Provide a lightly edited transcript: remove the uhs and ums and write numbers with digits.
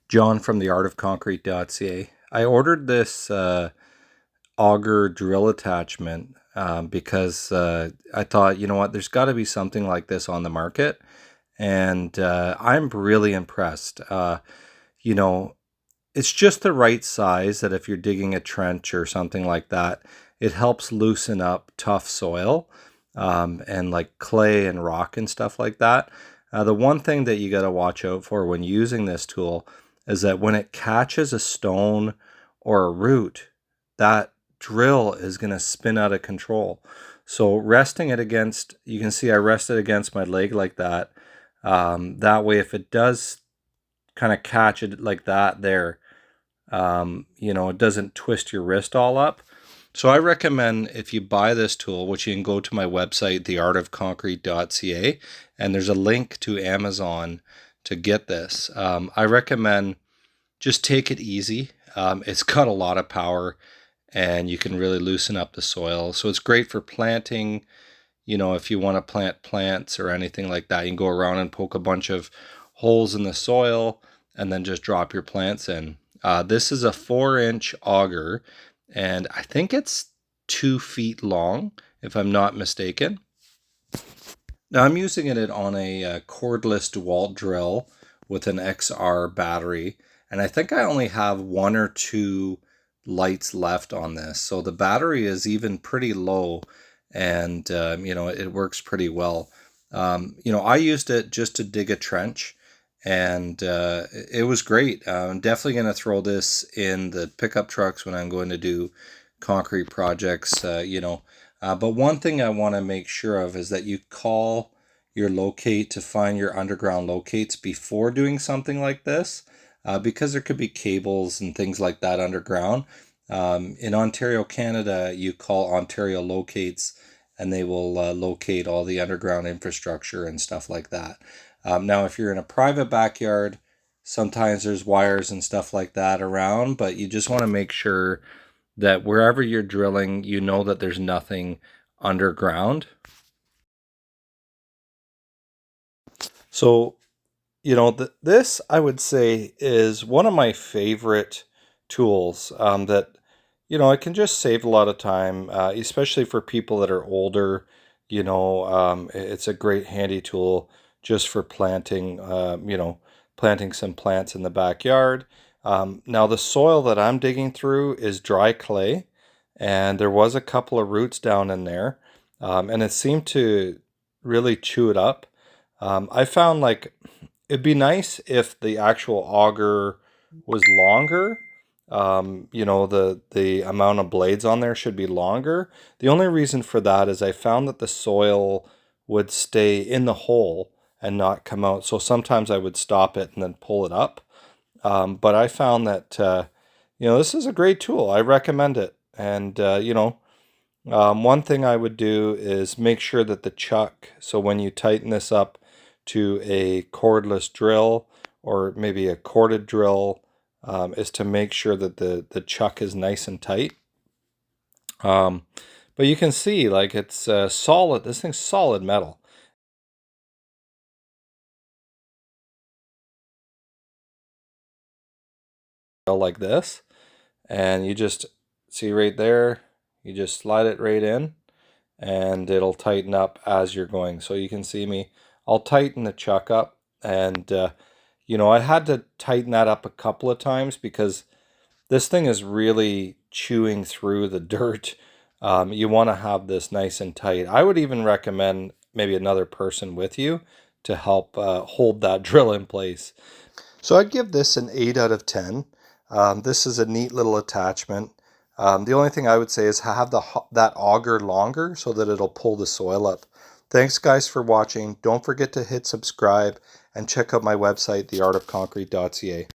John from theartofconcrete.ca. I ordered this auger drill attachment because I thought, you know what, there's got to be something like this on the market. And I'm really impressed. You know, it's just the right size that if you're digging a trench or something like that, it helps loosen up tough soil and like clay and rock and stuff like that. The one thing that you got to watch out for when using this tool is that when it catches a stone or a root, that drill is going to spin out of control. So resting it against, you can see I rested against my leg like that. That way, if it does kind of catch it like that there, you know, it doesn't twist your wrist all up. So I recommend if you buy this tool, which you can go to my website, theartofconcrete.ca, and there's a link to Amazon to get this. I recommend just take it easy. It's got a lot of power and you can really loosen up the soil. So it's great for planting. You know, if you want to plant plants or anything like that, you can go around and poke a bunch of holes in the soil and then just drop your plants in. This is a 4-inch auger, and I think it's 2 feet long, if I'm not mistaken. Now I'm using it on a cordless DeWalt drill with an XR battery, and I think I only have 1 or 2 lights left on this. So the battery is even pretty low, and you know, it works pretty well. You know, I used it just to dig a trench, and it was great. I'm definitely going to throw this in the pickup trucks when I'm going to do concrete projects, you know. But one thing I want to make sure of is that you call your locate to find your underground locates before doing something like this, because there could be cables and things like that underground. In Ontario, Canada, you call Ontario locates and they will locate all the underground infrastructure and stuff like that. Now, if you're in a private backyard, sometimes there's wires and stuff like that around, but you just want to make sure that wherever you're drilling, you know that there's nothing underground. So, you know, this I would say is one of my favorite tools that, you know, it can just save a lot of time, especially for people that are older. You know, it's a great handy tool just for planting, you know, planting some plants in the backyard. Now, the soil that I'm digging through is dry clay, and there was a couple of roots down in there, and it seemed to really chew it up. I found like it'd be nice if the actual auger was longer. You know, the amount of blades on there should be longer. The only reason for that is I found that the soil would stay in the hole and not come out. So sometimes I would stop it and then pull it up. But I found that you know, this is a great tool. I recommend it. And you know, one thing I would do is make sure that the chuck, so when you tighten this up to a cordless drill or maybe a corded drill, is to make sure that the chuck is nice and tight. Um, but you can see like it's solid. This thing's solid metal. Like this. And you just see right there, you just slide it right in and it'll tighten up as you're going. So you can see me, I'll tighten the chuck up and you know, I had to tighten that up a couple of times because this thing is really chewing through the dirt. You want to have this nice and tight. I would even recommend maybe another person with you to help hold that drill in place. So I'd give this an 8 out of 10. This is a neat little attachment. The only thing I would say is have that auger longer so that it'll pull the soil up. Thanks guys for watching. Don't forget to hit subscribe and check out my website, theartofconcrete.ca.